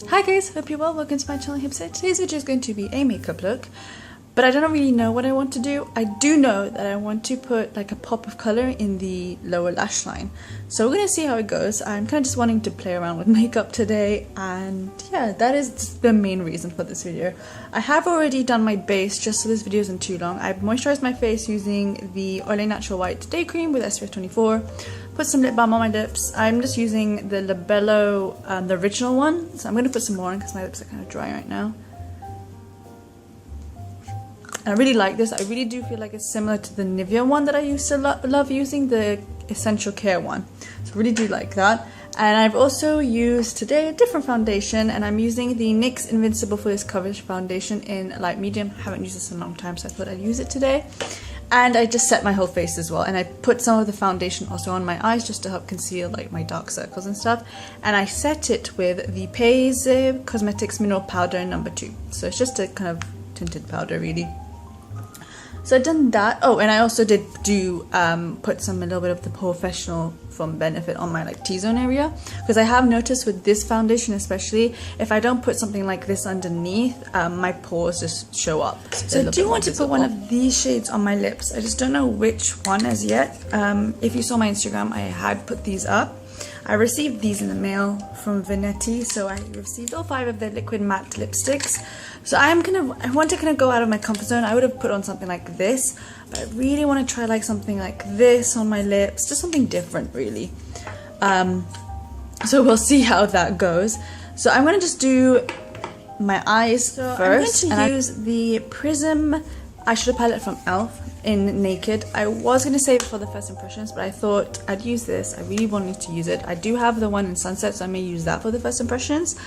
Hi guys, hope you're well. Welcome to my channel Hipset. Today's video is going to be a makeup look, but I don't really know what I want to do. I do know that I want to put like a pop of color in the lower lash line. So we're going to see how it goes. I'm kind of just wanting to play around with makeup today, and yeah, that is the main reason for this video. I have already done my base just so this video isn't too long. I've moisturized my face using the Olay Natural White Day Cream with SPF 24. Put some lip balm on my lips. I'm just using the Labello, the original one. So I'm going to put some more on because my lips are kind of dry right now. I really like this. I really do feel like it's similar to the Nivea one that I used to love using, the Essential Care one. So I really do like that. And I've also used today a different foundation, and I'm using the NYX Invincible Full Coverage Foundation in light medium. I haven't used this in a long time, so I thought I'd use it today. And I just set my whole face as well, and I put some of the foundation also on my eyes just to help conceal like my dark circles and stuff. And I set it with the Paese Cosmetics Mineral Powder No. 2. So it's just a kind of tinted powder really. So I've done that. Oh, and I also did do put a little bit of the POREfessional from Benefit on my like T-zone area, because I have noticed with this foundation especially, if I don't put something like this underneath, my pores just show up. So I do want to put one of these shades on my lips. I just don't know which one as yet. If you saw my Instagram, I had put these up. I received these in the mail from Venetti, so I received all 5 of their liquid matte lipsticks. So I want to kind of go out of my comfort zone. I would have put on something like this, but I really want to try like something like this on my lips, just something different really. So we'll see how that goes. So I'm going to just do my eyes first. I'm going to use the Prism eyeshadow palette from E.L.F in Naked. I was going to save it for the first impressions, but I thought I'd use this. I really wanted to use it. I do have the one in Sunset, so I may use that for the first impressions.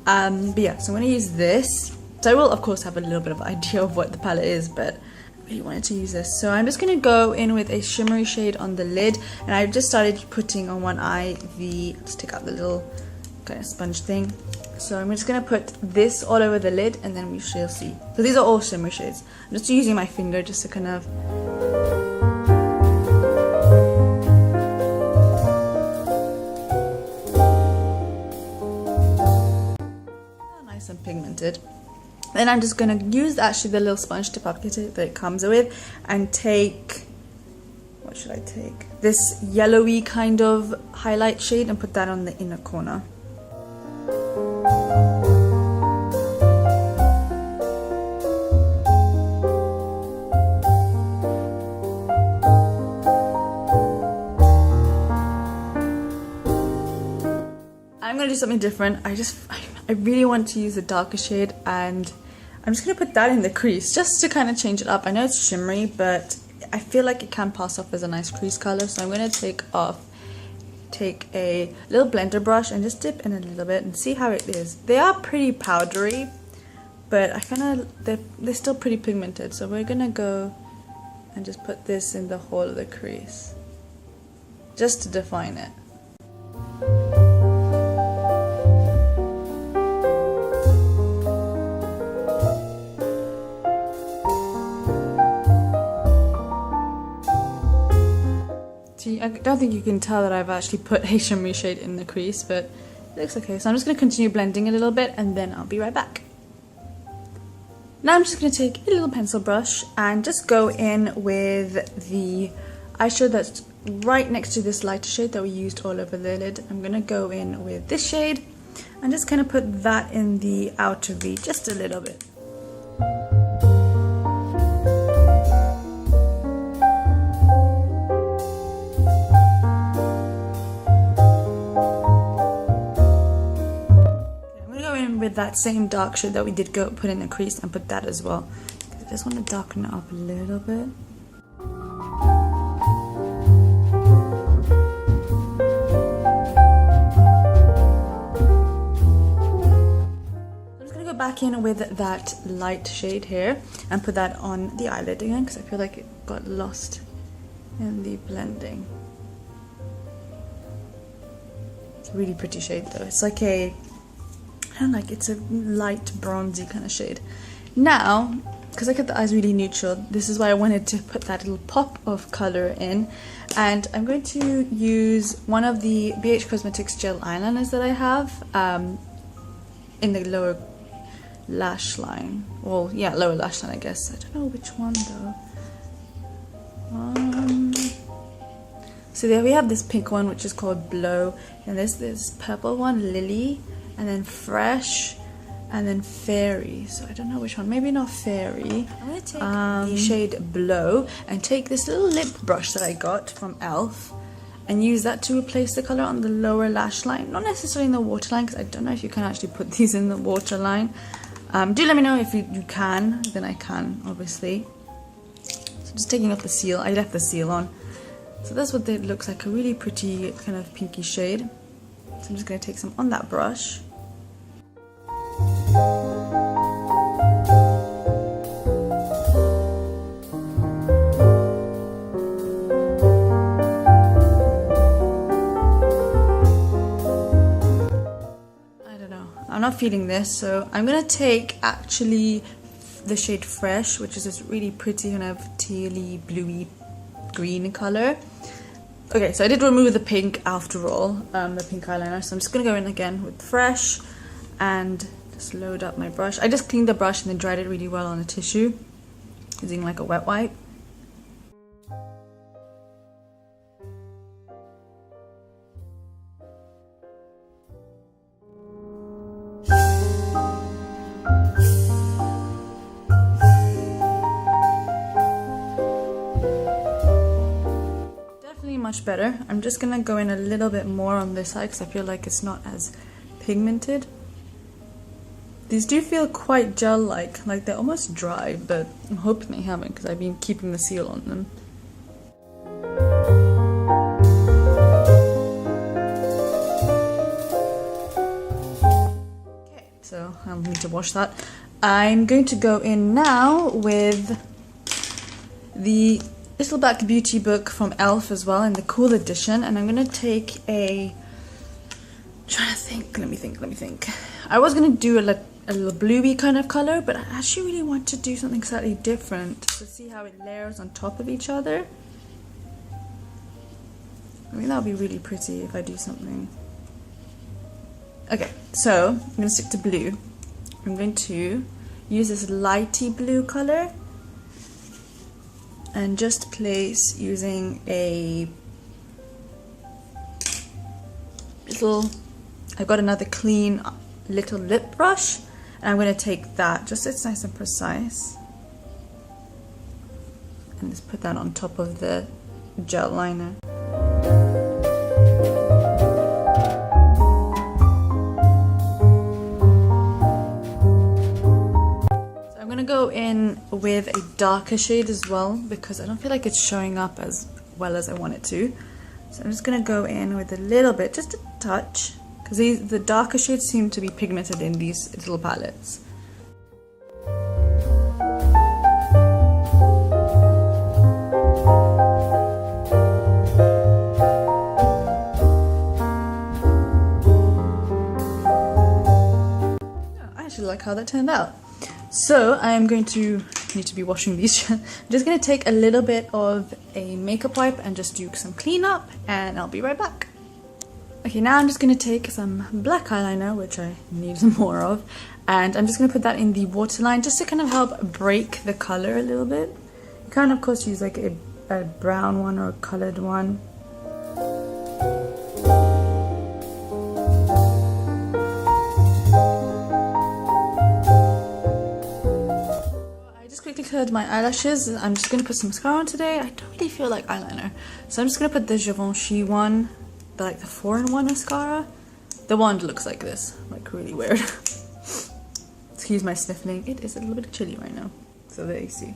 But yeah, so I'm going to use this. So I will of course have a little bit of idea of what the palette is, but I really wanted to use this. So I'm just going to go in with a shimmery shade on the lid, and I've just started putting on one eye let's take out the little kind of sponge thing. So I'm just going to put this all over the lid, and then we shall see. So these are all shimmer shades. I'm just using my finger just to kind of... nice and pigmented. Then I'm just going to use actually the little sponge tip applicator that it comes with, and take... what should I take? This yellowy kind of highlight shade, and put that on the inner corner. I'm gonna do something different. I really want to use a darker shade, and I'm just gonna put that in the crease just to kind of change it up. I know it's shimmery, but I feel like it can pass off as a nice crease color. So I'm gonna take a little blender brush and just dip in a little bit and see how it is. They are pretty powdery, but they're still pretty pigmented. So we're gonna go and just put this in the whole of the crease just to define it. I don't think you can tell that I've actually put a shimmery shade in the crease, but it looks okay. So I'm just going to continue blending a little bit, and then I'll be right back. Now I'm just going to take a little pencil brush and just go in with the eyeshadow that's right next to this lighter shade that we used all over the lid. I'm going to go in with this shade and just kind of put that in the outer V just a little bit. With that same dark shade that we did put in the crease, and put that as well. I just want to darken it up a little bit. I'm just going to go back in with that light shade here and put that on the eyelid again, because I feel like it got lost in the blending. It's a really pretty shade though. It's like it's a light bronzy kind of shade. Now because I kept the eyes really neutral, this is why I wanted to put that little pop of color in. And I'm going to use one of the BH Cosmetics gel eyeliners that I have in the lower lash line. Well, yeah, lower lash line, I guess. I don't know which one though. So there we have this pink one, which is called Blow, and there's this purple one, Lily, and then Fresh, and then Fairy. So I don't know which one, maybe not Fairy. I'm going to take the shade Blow and take this little lip brush that I got from E.L.F and use that to replace the color on the lower lash line. Not necessarily in the waterline, because I don't know if you can actually put these in the waterline. Do let me know if you can, then I can, obviously. So just taking off the seal, I left the seal on. So that's what it looks like, a really pretty kind of pinky shade. So I'm just going to take some on that brush. I don't know, I'm not feeling this, so I'm going to take actually the shade Fresh, which is this really pretty kind of tealy, bluey green color. Okay, so I did remove the pink after all, the pink eyeliner, so I'm just going to go in again with Fresh and just load up my brush. I just cleaned the brush and then dried it really well on a tissue using like a wet wipe. Much better. I'm just gonna go in a little bit more on this side because I feel like it's not as pigmented. These do feel quite gel-like, like they're almost dry, but I'm hoping they haven't because I've been keeping the seal on them. Okay, so I'll need to wash that. I'm going to go in now with the Little Black Beauty book from E.L.F as well, in the Kohl edition, and I'm gonna take a. Trying to think. Let me think. I was gonna do a little bluey kind of color, but I actually really want to do something slightly different to see how it layers on top of each other. I mean, that would be really pretty if I do something. Okay, so I'm gonna stick to blue. I'm going to use this lighty blue color and just place using a little, I've got another clean little lip brush, and I'm going to take that, just so it's nice and precise, and just put that on top of the gel liner. Go in with a darker shade as well because I don't feel like it's showing up as well as I want it to. So I'm just going to go in with a little bit, just a touch, because the darker shades seem to be pigmented in these little palettes. I actually like how that turned out. So I'm going to need to be washing these. I'm just going to take a little bit of a makeup wipe and just do some cleanup, and I'll be right back. Okay, now I'm just going to take some black eyeliner, which I need more of, and I'm just going to put that in the waterline just to kind of help break the color a little bit. You can of course use like a brown one or a colored one. Cleared my eyelashes. I'm just going to put some mascara on today. I don't really feel like eyeliner, so I'm just going to put the Givenchy one, the 4-in-1 mascara. The wand looks like this, like really weird. Excuse my sniffling. It is a little bit chilly right now, so there you see.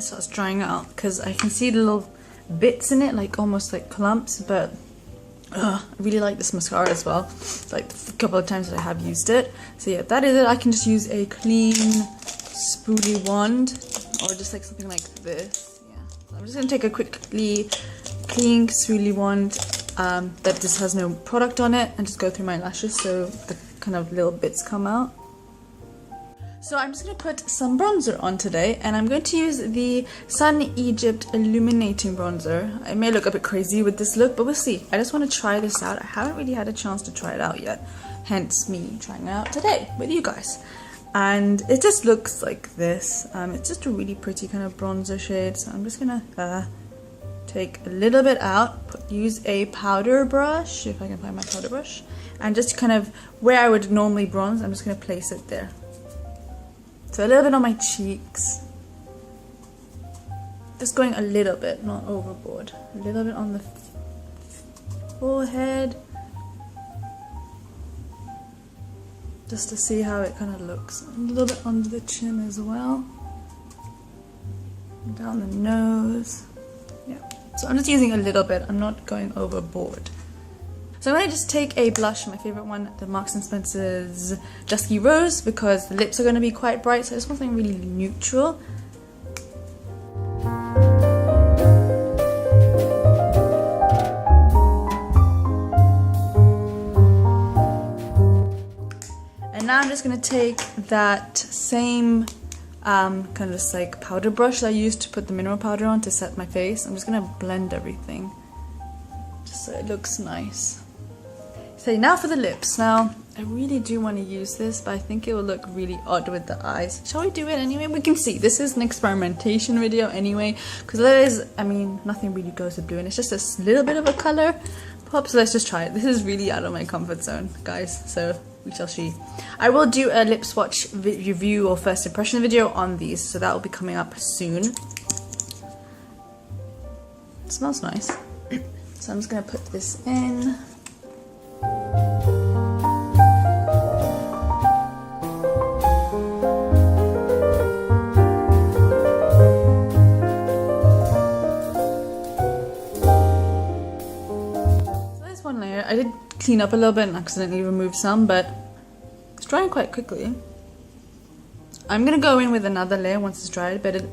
Starts drying out because I can see the little bits in it, like almost like clumps, but I really like this mascara as well. It's like a couple of times that I have used it. So yeah, that is it. I can just use a clean spoolie wand or just like something like this. Yeah, I'm just going to take a quickly clean spoolie wand that just has no product on it and just go through my lashes so the kind of little bits come out. So I'm just going to put some bronzer on today, and I'm going to use the Sun Egypt Illuminating bronzer. It may look a bit crazy with this look, but we'll see. I just want to try this out. I haven't really had a chance to try it out yet, hence me trying it out today with you guys. And it just looks like this. It's just a really pretty kind of bronzer shade, so I'm just going to take a little bit out, use a powder brush, if I can find my powder brush, and just kind of where I would normally bronze, I'm just going to place it there. So a little bit on my cheeks, just going a little bit, not overboard, a little bit on the forehead, just to see how it kind of looks. A little bit under the chin as well, down the nose, yeah. So I'm just using a little bit, I'm not going overboard. So I'm going to just take a blush, my favourite one, the Marks & Spencer's Dusky Rose, because the lips are going to be quite bright, so I just want something really neutral. And now I'm just going to take that same kind of just like powder brush that I used to put the mineral powder on to set my face. I'm just going to blend everything, just so it looks nice. So now for the lips. Now, I really do want to use this, but I think it will look really odd with the eyes. Shall we do it anyway? We can see. This is an experimentation video anyway, because there is, I mean, nothing really goes with blue, and it's just a little bit of a color pop, so let's just try it. This is really out of my comfort zone, guys, so we shall see. I will do a lip swatch review or first impression video on these, so that will be coming up soon. It smells nice. So I'm just going to put this in. I did clean up a little bit and accidentally remove some, but it's drying quite quickly. I'm gonna go in with another layer once it's dried, but it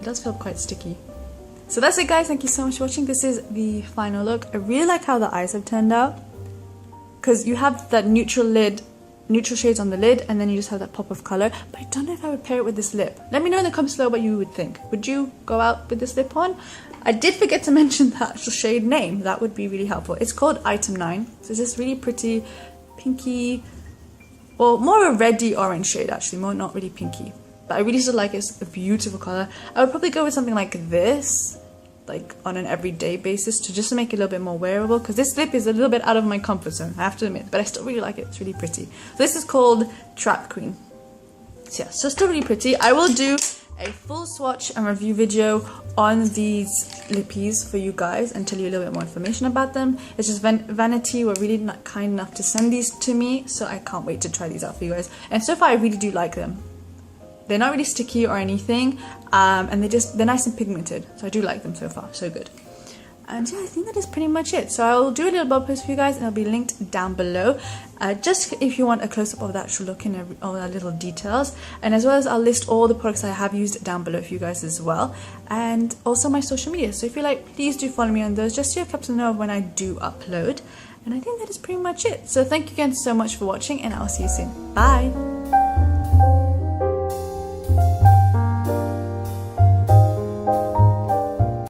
does feel quite sticky. So that's it, guys. Thank you so much for watching. This is the final look. I really like how the eyes have turned out, because you have that neutral shades on the lid, and then you just have that pop of color. But I don't know if I would pair it with this lip. Let me know in the comments below what you would think. Would you go out with this lip on? I did forget to mention the actual shade name. That would be really helpful. It's called Item 9. So it's this really pretty pinky, or more a reddy orange shade actually, more not really pinky. But I really still like it. It's a beautiful color. I would probably go with something like this, like on an everyday basis, to just make it a little bit more wearable, because this lip is a little bit out of my comfort zone, I have to admit, but I still really like it. It's really pretty. So this is called Trap Queen. So yeah, so still really pretty. I will do a full swatch and review video on these lippies for you guys and tell you a little bit more information about them. It's just Vanity were really not kind enough to send these to me, so I can't wait to try these out for you guys. And so far I really do like them. They're not really sticky or anything, and they're nice and pigmented, so I do like them so far. So good. And yeah, I think that is pretty much it. So I'll do a little blog post for you guys, and it'll be linked down below, just if you want a close-up of the actual look and all the little details. And as well as I'll list all the products I have used down below for you guys as well, and also my social media. So if you like, please do follow me on those, just so you're kept to know when I do upload. And I think that is pretty much it. So thank you again so much for watching, and I'll see you soon. Bye!